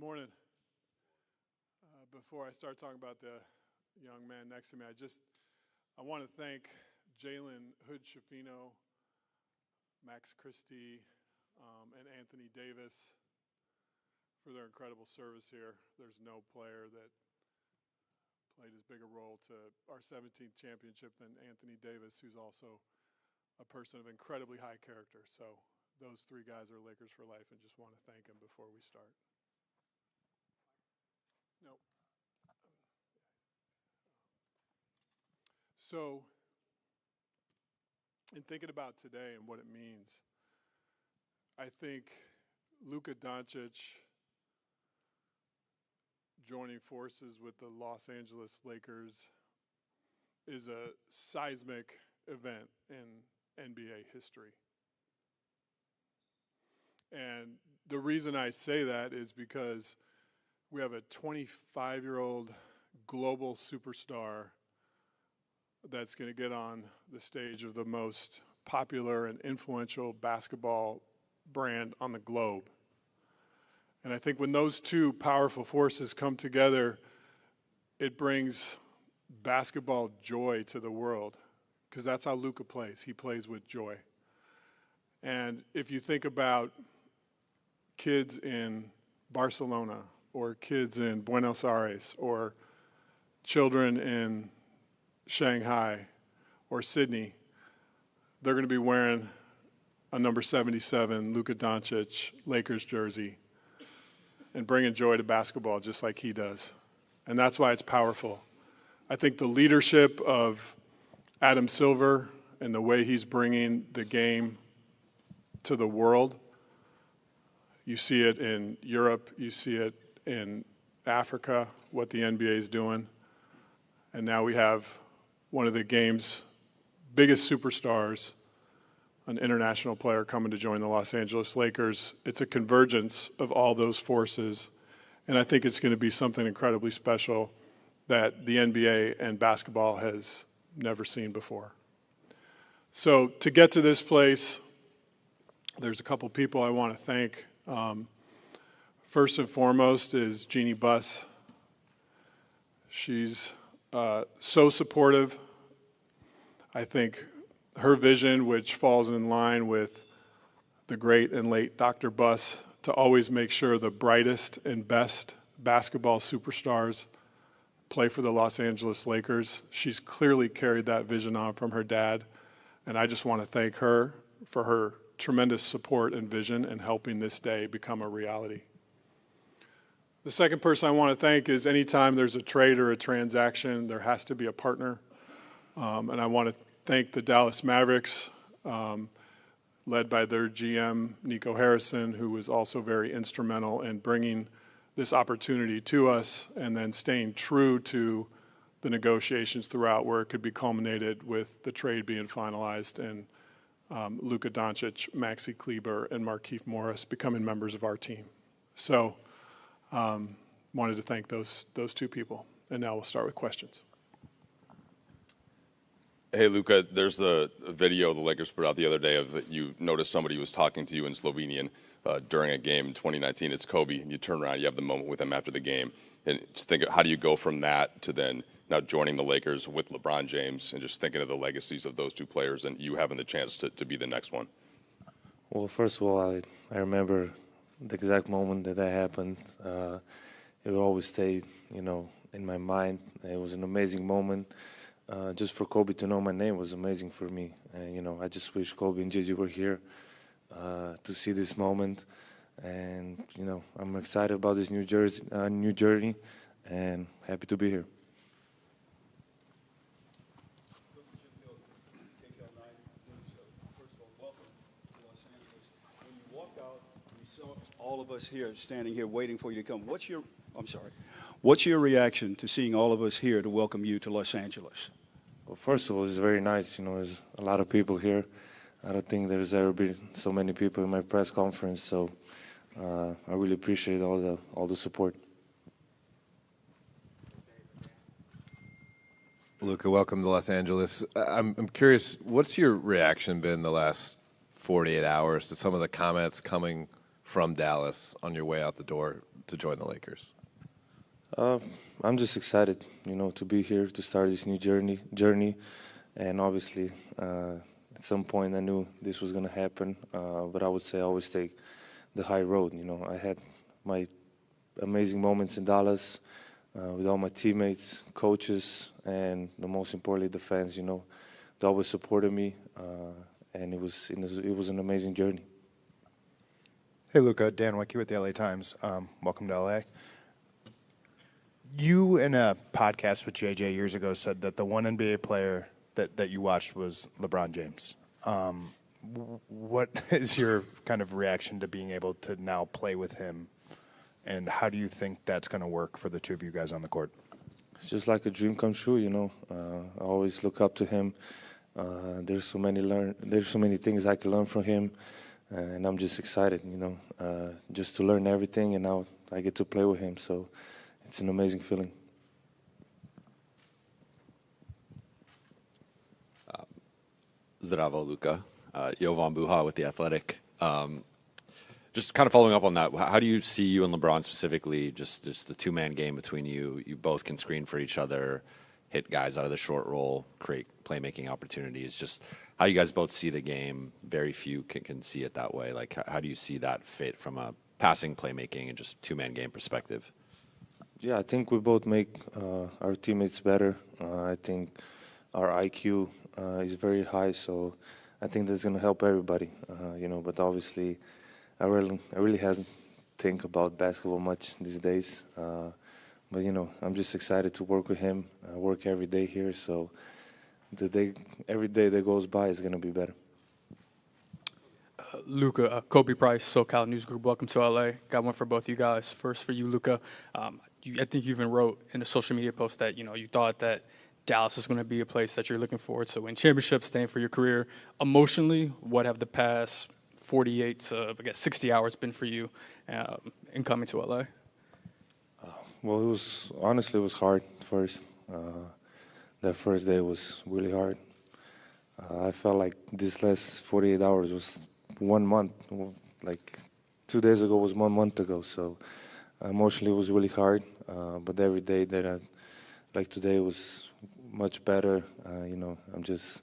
Morning. Before I start talking about the young man next to me, I want to thank Jalen Hood-Schifino, Max Christie, and Anthony Davis for their incredible service here. There's no player that played as big a role to our 17th championship than Anthony Davis, who's also a person of incredibly high character. So those three guys are Lakers for life, and just want to thank them before we start. No. So, in thinking about today and what it means, I think Luka Doncic joining forces with the Los Angeles Lakers is a seismic event in NBA history. And the reason I say that is because we have a 25-year-old global superstar that's going to get on the stage of the most popular and influential basketball brand on the globe. And I think when those two powerful forces come together, it brings basketball joy to the world, because that's how Luka plays. He plays with joy. And if you think about kids in Barcelona or kids in Buenos Aires or children in Shanghai or Sydney, they're going to be wearing a number 77 Luka Doncic Lakers jersey and bringing joy to basketball just like he does. And that's why it's powerful. I think the leadership of Adam Silver and the way he's bringing the game to the world, you see it in Europe, you see it in Africa, what the NBA is doing. And now we have one of the game's biggest superstars, an international player coming to join the Los Angeles Lakers. It's a convergence of all those forces, and I think it's going to be something incredibly special that the NBA and basketball has never seen before. So to get to this place, there's a couple people I want to thank. First and foremost is Jeannie Buss. She's so supportive. I think her vision, which falls in line with the great and late Dr. Buss, to always make sure the brightest and best basketball superstars play for the Los Angeles Lakers. She's clearly carried that vision on from her dad, and I just want to thank her for her tremendous support and vision in helping this day become a reality. The second person I want to thank is anytime there's a trade or a transaction, there has to be a partner. And I want to thank the Dallas Mavericks, led by their GM, Nico Harrison, who was also very instrumental in bringing this opportunity to us and then staying true to the negotiations throughout, where it could be culminated with the trade being finalized and Luka Doncic, Maxi Kleber, and Markieff Morris becoming members of our team. So wanted to thank those two people. And now we'll start with questions. Hey, Luka, there's the video the Lakers put out the other day of you noticed somebody was talking to you in Slovenian during a game in 2019. It's Kobe, and you turn around, you have the moment with him after the game. And just think, how do you go from that to then now joining the Lakers with LeBron James and just thinking of the legacies of those two players and you having the chance to be the next one? Well, first of all, I remember the exact moment that happened. It will always stay, in my mind. It was an amazing moment. Just for Kobe to know my name was amazing for me. And, I just wish Kobe and Gigi were here to see this moment. And, I'm excited about this new journey, and happy to be here. All of us here standing here waiting for you to come. What's your reaction to seeing all of us here to welcome you to Los Angeles? Well, first of all, it's very nice. There's a lot of people here. I don't think there's ever been so many people in my press conference, so I really appreciate all the support. Luka, welcome to Los Angeles. I'm curious, what's your reaction been the last 48 hours to some of the comments coming from Dallas on your way out the door, to join the Lakers? I'm just excited, to be here to start this new journey, and obviously, at some point I knew this was going to happen. But I would say I always take the high road. I had my amazing moments in Dallas with all my teammates, coaches, and the most importantly, the fans. They always supported me, and it was an amazing journey. Hey, Luka, Dan Wicke with the LA Times. Welcome to LA. You, in a podcast with JJ years ago, said that the one NBA player that you watched was LeBron James. What is your kind of reaction to being able to now play with him, and how do you think that's going to work for the two of you guys on the court? It's just like a dream come true, I always look up to him. There's so many things I can learn from him, and I'm just excited, just to learn everything, and now I get to play with him. So it's an amazing feeling. Zdravo, Luka. Jovan Buha with The Athletic. Just kind of following up on that, how do you see you and LeBron specifically, just the two-man game between you? You both can screen for each other, hit guys out of the short roll, create playmaking opportunities. Just how you guys both see the game. Very few can see it that way. Like, how do you see that fit from a passing, playmaking, and just two-man game perspective? Yeah, I think we both make our teammates better. I think our IQ is very high, so I think that's going to help everybody. But obviously, I really haven't think about basketball much these days. But I'm just excited to work with him. I work every day here, so every day that goes by is going to be better. Luka, Kobe Price, SoCal News Group. Welcome to LA. Got one for both you guys. First for you, Luka. I think you even wrote in a social media post that you thought that Dallas is going to be a place that you're looking forward to win championships, staying for your career. Emotionally, what have the past 48 to 60 hours been for you in coming to LA? Well, it was hard first. That first day was really hard. I felt like this last 48 hours was 1 month. Like 2 days ago was 1 month ago. So emotionally it was really hard. But every day that like today was much better. I'm just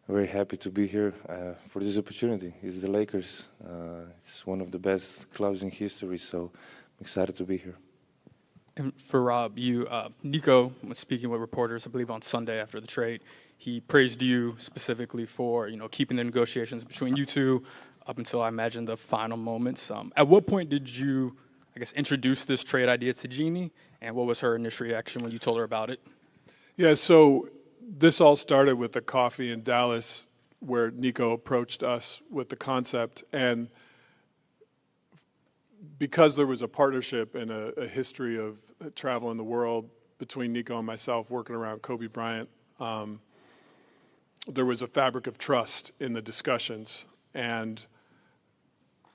very happy to be here for this opportunity. It's the Lakers. It's one of the best clubs in history. So I'm excited to be here. And for Rob, Nico was speaking with reporters, I believe on Sunday after the trade. He praised you specifically for, keeping the negotiations between you two up until I imagine the final moments. At what point did you, introduce this trade idea to Jeannie, and what was her initial reaction when you told her about it? Yeah, so this all started with the coffee in Dallas where Nico approached us with the concept, and because there was a partnership and a history of travel in the world between Nico and myself working around Kobe Bryant, there was a fabric of trust in the discussions. And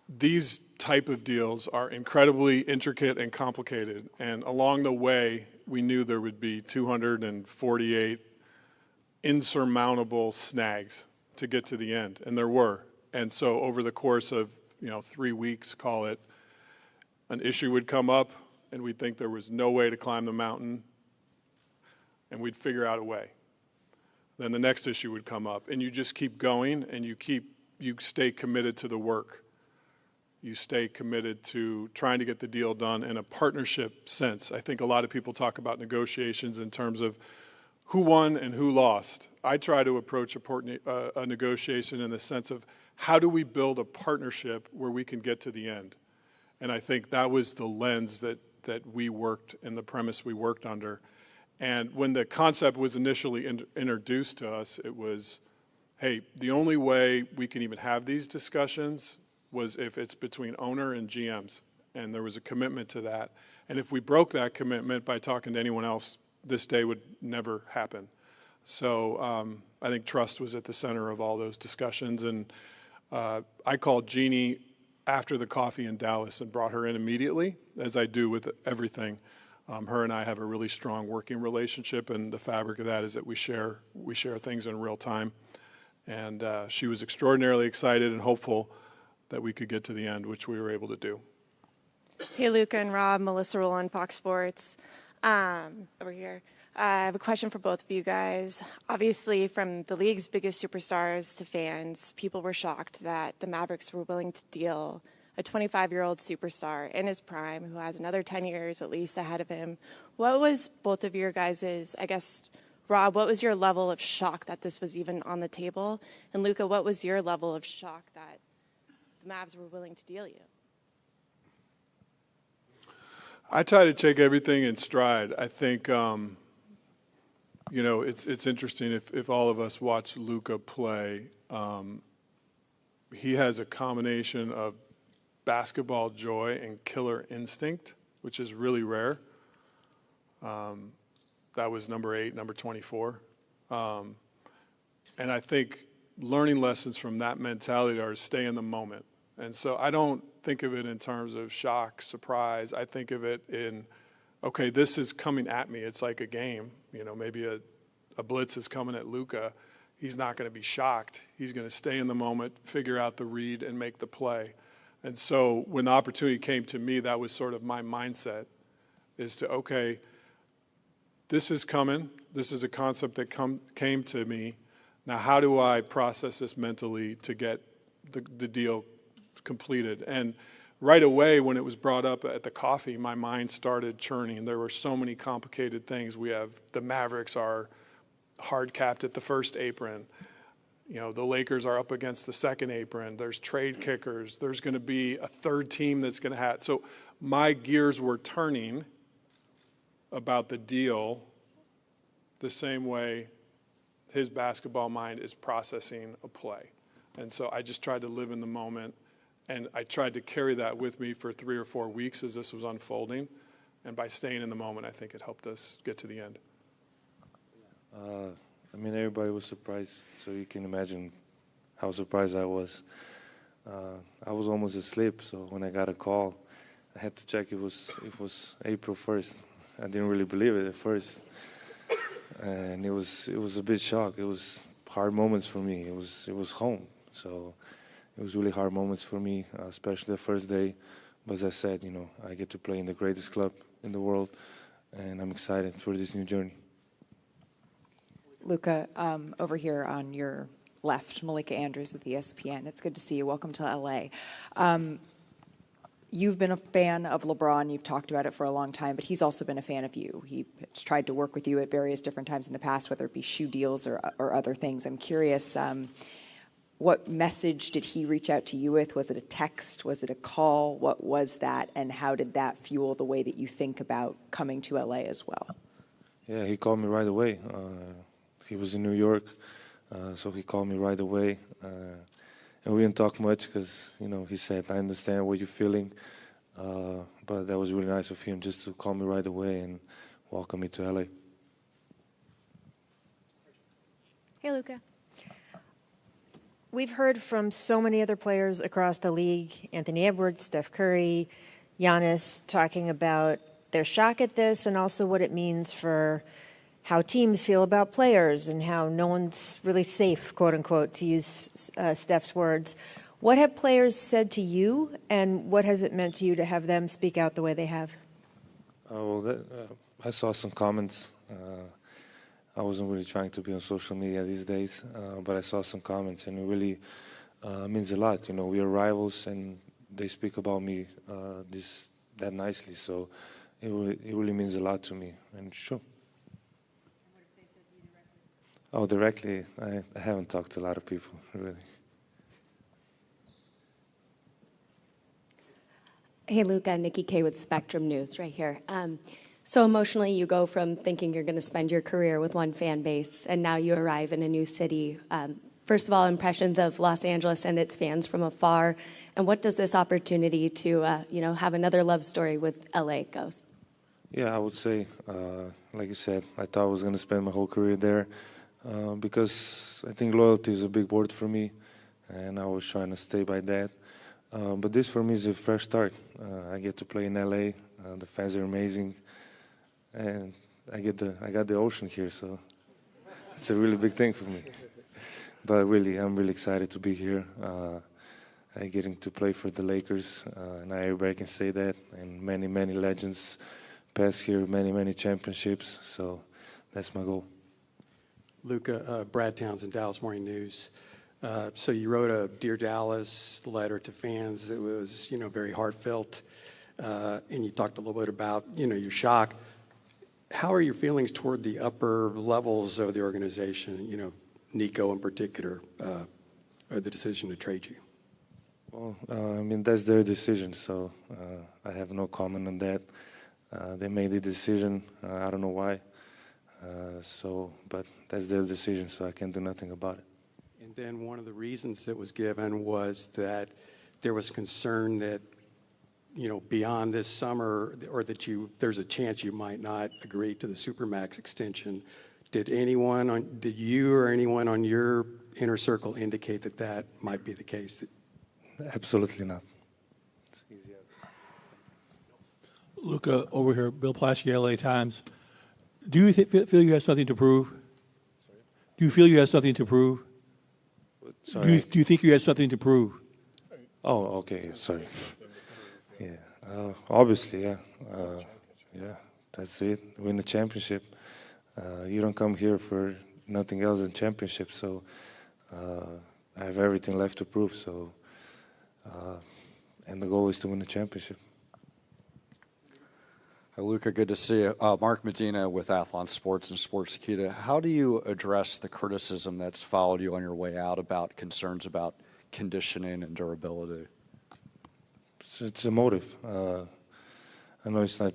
these type of deals are incredibly intricate and complicated. And along the way, we knew there would be 248 insurmountable snags to get to the end, and there were. And so over the course of 3 weeks, call it, an issue would come up, and we'd think there was no way to climb the mountain, and we'd figure out a way. Then the next issue would come up, and you just keep going, and you stay committed to the work. You stay committed to trying to get the deal done in a partnership sense. I think a lot of people talk about negotiations in terms of who won and who lost. I try to approach a negotiation in the sense of how do we build a partnership where we can get to the end? And I think that was the lens that we worked and the premise we worked under. And when the concept was initially introduced to us, it was, hey, the only way we can even have these discussions was if it's between owner and GMs. And there was a commitment to that. And if we broke that commitment by talking to anyone else, this day would never happen. So I think trust was at the center of all those discussions. And I called Jeannie after the coffee in Dallas and brought her in immediately, as I do with everything. Her and I have a really strong working relationship, and the fabric of that is that we share things in real time. And she was extraordinarily excited and hopeful that we could get to the end, which we were able to do. Hey, Luka and Rob, Melissa Rowland, Fox Sports. Over here. I have a question for both of you guys. Obviously, from the league's biggest superstars to fans, people were shocked that the Mavericks were willing to deal a 25-year-old superstar in his prime who has another 10 years at least ahead of him. What was both of your guys's, I guess, Rob, what was your level of shock that this was even on the table? And Luka, what was your level of shock that the Mavs were willing to deal you? I try to take everything in stride. I think, you know, it's interesting if all of us watch Luka play. He has a combination of basketball joy and killer instinct, which is really rare. That was number 8, number 24. And I think learning lessons from that mentality are to stay in the moment. And so I don't think of it in terms of shock, surprise. I think of it in, okay, this is coming at me. It's like a game. You know, maybe a blitz is coming at Luka. He's not going to be shocked. He's going to stay in the moment, figure out the read, and make the play. And so when the opportunity came to me, that was sort of my mindset, is to, okay, this is coming. This is a concept that came to me. Now, how do I process this mentally to get the deal completed? And right away, when it was brought up at the coffee, my mind started churning. There were so many complicated things. We have the Mavericks are hard capped at the first apron. You know, the Lakers are up against the second apron. There's trade kickers. There's going to be a third team that's going to have. So my gears were turning about the deal the same way his basketball mind is processing a play. And so I just tried to live in the moment, and I tried to carry that with me for 3 or 4 weeks as this was unfolding. And by staying in the moment, I think it helped us get to the end. I mean, everybody was surprised, so you can imagine how surprised I was. I was almost asleep, so when I got a call, I had to check it was April 1st. I didn't really believe it at first, and it was a bit shock. It was hard moments for me. It was home, so it was really hard moments for me, especially the first day. But as I said, you know, I get to play in the greatest club in the world, and I'm excited for this new journey. Luka, over here on your left, Malika Andrews with ESPN. It's good to see you. Welcome to LA. You've been a fan of LeBron. You've talked about it for a long time, but he's also been a fan of you. He's tried to work with you at various different times in the past, whether it be shoe deals or other things. I'm curious, what message did he reach out to you with? Was it a text? Was it a call? What was that? And how did that fuel the way that you think about coming to LA as well? Yeah, he called me right away. He was in New York, so he called me right away. And we didn't talk much because, you know, he said, I understand what you're feeling. But that was really nice of him just to call me right away and welcome me to LA. Hey, Luka. We've heard from so many other players across the league, Anthony Edwards, Steph Curry, Giannis, talking about their shock at this and also what it means for how teams feel about players and how no one's really safe, quote unquote, to use Steph's words. What have players said to you, and what has it meant to you to have them speak out the way they have? I saw some comments. I wasn't really trying to be on social media these days, but I saw some comments, and it really means a lot. You know, we are rivals, and they speak about me that nicely, so it really means a lot to me, and sure. Oh, directly, I haven't talked to a lot of people, really. Hey, Luka, Nikki K with Spectrum News right here. So emotionally, you go from thinking you're going to spend your career with one fan base, and now you arrive in a new city. First of all, impressions of Los Angeles and its fans from afar, and what does this opportunity to have another love story with LA goes? Yeah, I would say, like you said, I thought I was going to spend my whole career there. Because I think loyalty is a big word for me, and I was trying to stay by that. But this for me is a fresh start. I get to play in LA. The fans are amazing, and I got the ocean here, so it's a really big thing for me. But really, I'm really excited to be here. getting to play for the Lakers, and everybody can say that. And many legends passed here, many championships. So that's my goal. Luka, Brad Townsend, Dallas Morning News. So you wrote a Dear Dallas letter to fans. It was, very heartfelt, and you talked a little bit about, your shock. How are your feelings toward the upper levels of the organization, Nico in particular, or the decision to trade you? Well, that's their decision, so I have no comment on that. They made the decision. I don't know why. But that's their decision, so I can't do nothing about it. And then one of the reasons that was given was that there was concern that, beyond this summer, or that there's a chance you might not agree to the Supermax extension. Did you or anyone on your inner circle indicate that might be the case? Absolutely not. It's easy as Luka, over here, Bill Plaschke, LA Times. Do you feel you have something to prove? Sorry? Do you feel you have something to prove? Sorry. Do you think you have something to prove? Oh, okay. Sorry. Yeah. Obviously, yeah. Yeah. That's it. Win the championship. You don't come here for nothing else than championship. So I have everything left to prove. So, and the goal is to win the championship. Hi, Luka, good to see you. Mark Medina with Athlon Sports and Sportskeeda. How do you address the criticism that's followed you on your way out about concerns about conditioning and durability? It's a motive. I know it's not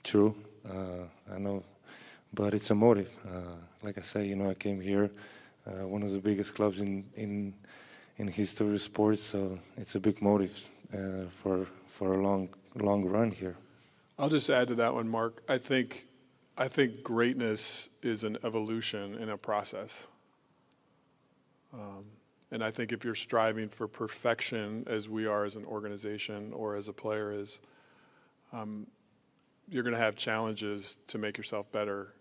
true. I know, but it's a motive. Like I say, I came here, one of the biggest clubs in history of sports, so it's a big motive for a long run here. I'll just add to that one, Mark. I think greatness is an evolution in a process. And I think if you're striving for perfection, as we are as an organization or as a player, you're going to have challenges to make yourself better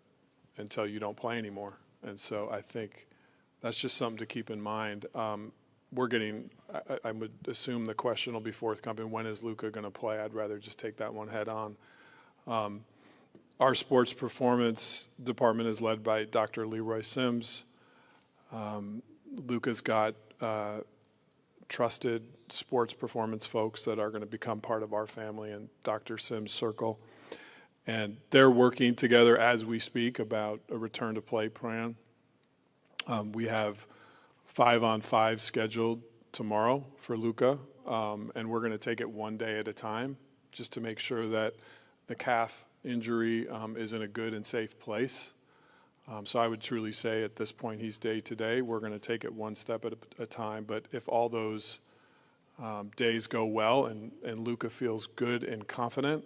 until you don't play anymore. And so I think that's just something to keep in mind. I would assume the question will be forthcoming, when is Luka going to play? I'd rather just take that one head on. Our sports performance department is led by Dr. Leroy Sims. Luka's got trusted sports performance folks that are going to become part of our family in Dr. Sims' circle. And they're working together as we speak about a return to play plan. We have 5-on-5 scheduled tomorrow for Luka, and we're going to take it one day at a time just to make sure that the calf injury is in a good and safe place. So I would truly say at this point he's day to day. We're going to take it one step at a time. But if all those days go well and Luka feels good and confident,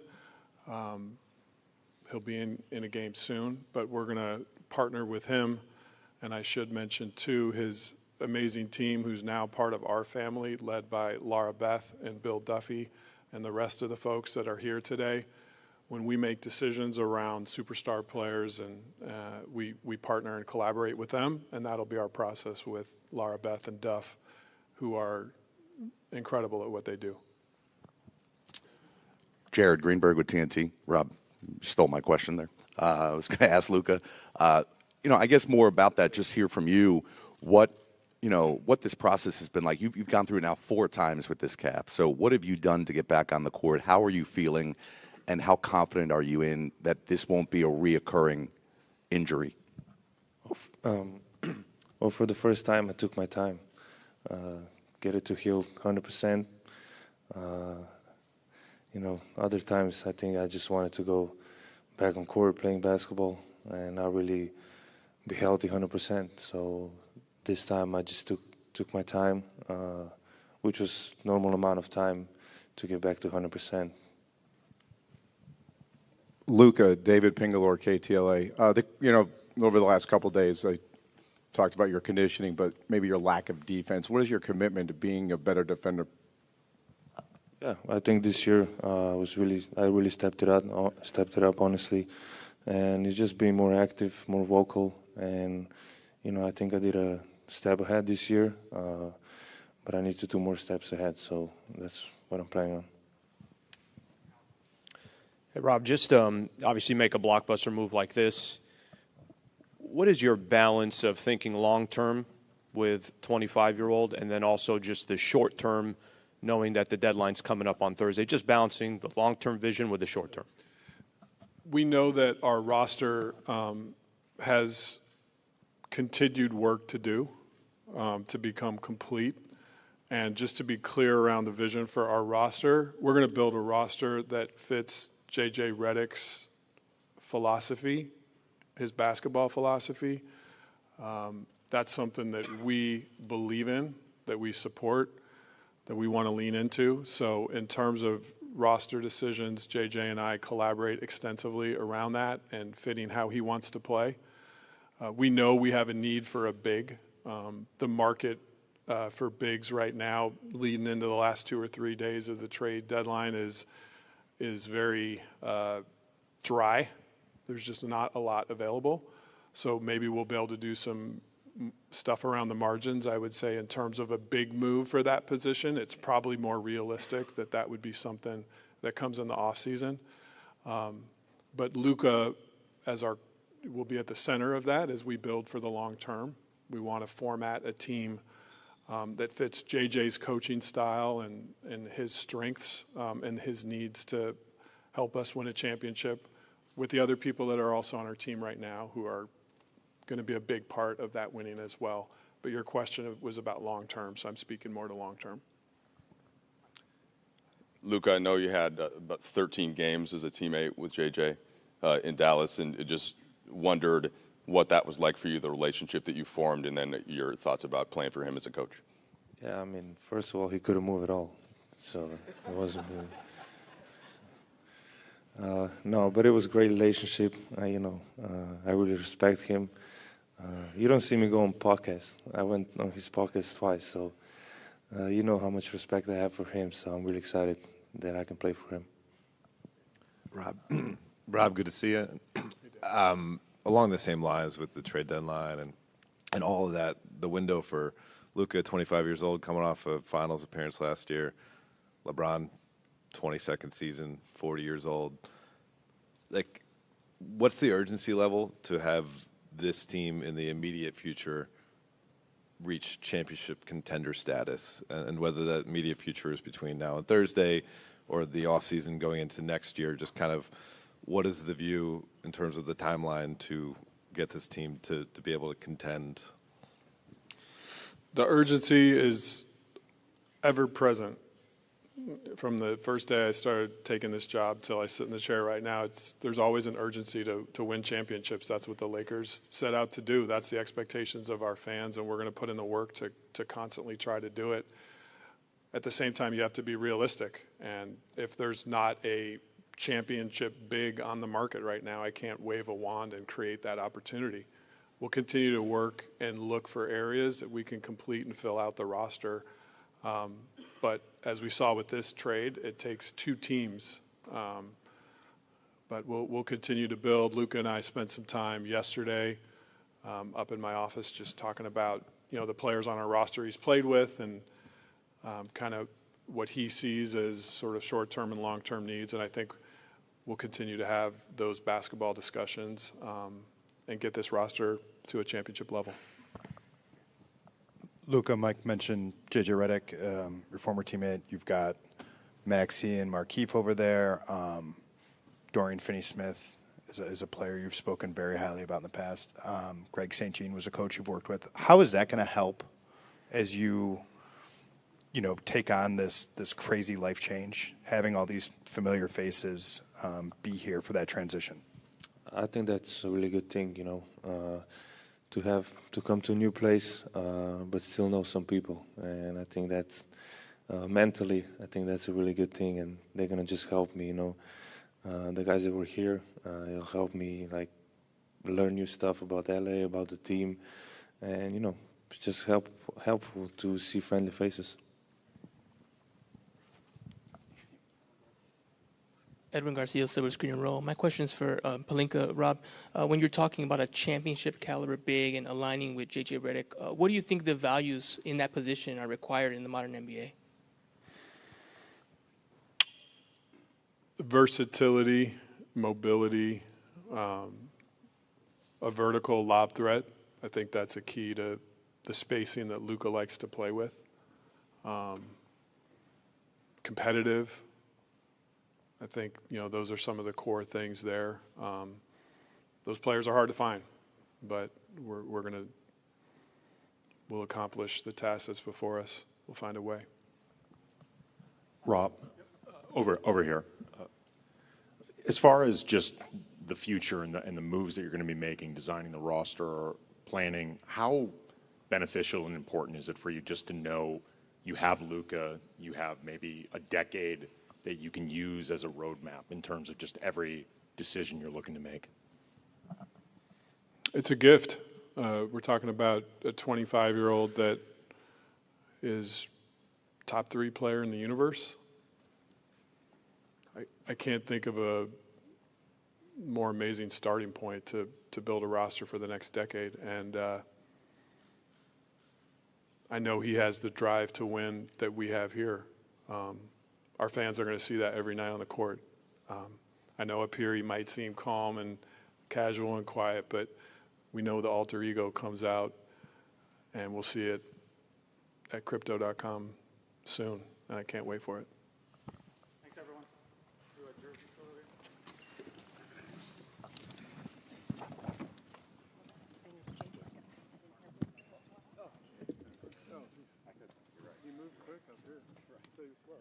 he'll be in a game soon. But we're going to partner with him. And I should mention, too, his amazing team who's now part of our family, led by Laura Beth and Bill Duffy and the rest of the folks that are here today. When we make decisions around superstar players, and we partner and collaborate with them, and that'll be our process with Laura Beth and Duff, who are incredible at what they do. Jared Greenberg with TNT. Rob, you stole my question there. I was going to ask Luka, I guess more about that, just hear from you, what this process has been like. You've gone through it now 4 times with this calf. So what have you done to get back on the court? How are you feeling? And how confident are you in that this won't be a reoccurring injury? Well, for the first time, I took my time, get it to heal 100%. Other times I think I just wanted to go back on court playing basketball and not really be healthy 100%. So this time I just took my time, which was normal amount of time to get back to 100%. Luka, David Pingalore, KTLA. Over the last couple of days, I talked about your conditioning, but maybe your lack of defense. What is your commitment to being a better defender? Yeah, I think this year I really stepped it up honestly, and it's just being more active, more vocal, and I think I did a step ahead this year. but I need to do more steps ahead. So that's what I'm planning on. Hey, Rob, just obviously make a blockbuster move like this. What is your balance of thinking long-term with 25-year-old and then also just the short-term, knowing that the deadline's coming up on Thursday, just balancing the long-term vision with the short-term? We know that our roster has continued work to do to become complete. And just to be clear around the vision for our roster, we're going to build a roster that fits J.J. Redick's philosophy, his basketball philosophy. That's something that we believe in, that we support, that we want to lean into. So in terms of roster decisions, J.J. and I collaborate extensively around that and fitting how he wants to play. We know we have a need for a big. The market for bigs right now, leading into the last 2 or 3 days of the trade deadline, is very dry. There's just not a lot available. So maybe we'll be able to do some stuff around the margins. I would say in terms of a big move for that position, it's probably more realistic that that would be something that comes in the offseason. But Luka will be at the center of that as we build for the long term. We want to format a team that fits JJ's coaching style and his strengths and his needs to help us win a championship with the other people that are also on our team right now who are going to be a big part of that winning as well. But your question was about long term, so I'm speaking more to long term. Luka, I know you had about 13 games as a teammate with JJ in Dallas, and just wondered what that was like for you, the relationship that you formed, and then your thoughts about playing for him as a coach. Yeah, I mean, first of all, he couldn't move at all, so it wasn't really. No, but it was a great relationship. I really respect him. You don't see me go on podcast. I went on his podcast twice, so you know how much respect I have for him. So I'm really excited that I can play for him. Rob, good to see you. Along the same lines with the trade deadline and all of that, the window for Luka, 25 years old, coming off a finals appearance last year. LeBron, 22nd season, 40 years old. Like, what's the urgency level to have this team in the immediate future reach championship contender status, and whether that immediate future is between now and Thursday or the offseason going into next year? Just kind of what is the view in terms of the timeline to get this team to be able to contend? The urgency is ever present. From the first day I started taking this job till I sit in the chair right now, there's always an urgency to win championships. That's what the Lakers set out to do. That's the expectations of our fans, and we're going to put in the work to constantly try to do it. At the same time, you have to be realistic, and if there's not a championship big on the market right now, I can't wave a wand and create that opportunity. We'll continue to work and look for areas that we can complete and fill out the roster. But as we saw with this trade, it takes 2 teams. But we'll continue to build. Luka and I spent some time yesterday up in my office just talking about the players on our roster he's played with and kind of what he sees as sort of short-term and long-term needs. And I think we'll continue to have those basketball discussions and get this roster to a championship level. Luka, Mike mentioned J.J. Redick, your former teammate. You've got Maxey and Markieff over there. Dorian Finney-Smith is a player you've spoken very highly about in the past. Greg St. Jean was a coach you've worked with. How is that going to help as you take on this crazy life change, having all these familiar faces be here for that transition? I think that's a really good thing, to come to a new place, but still know some people. And I think that's mentally, I think that's a really good thing, and they're gonna just help me. The guys that were here, it'll help me learn new stuff about LA, about the team, and it's just helpful to see friendly faces. Edwin Garcia, Silver Screen and Roll. My question is for Pelinka. Rob, when you're talking about a championship caliber big and aligning with JJ Redick, what do you think the values in that position are required in the modern NBA? Versatility, mobility, a vertical lob threat. I think that's a key to the spacing that Luka likes to play with. Competitive. I think, those are some of the core things there. Those players are hard to find, but we'll accomplish the task that's before us. We'll find a way. Rob, over here. As far as just the future and the moves that you're going to be making, designing the roster, or planning, how beneficial and important is it for you just to know you have Luka, you have maybe a decade that you can use as a roadmap in terms of just every decision you're looking to make? It's a gift. We're talking about a 25-year-old that is top 3 player in the universe. I can't think of a more amazing starting point to build a roster for the next decade. And I know he has the drive to win that we have here. Our fans are going to see that every night on the court. I know up here he might seem calm and casual and quiet, but we know the alter ego comes out, and we'll see it at crypto.com soon, and I can't wait for it. Thanks, everyone. You moved quick up here. So you slow.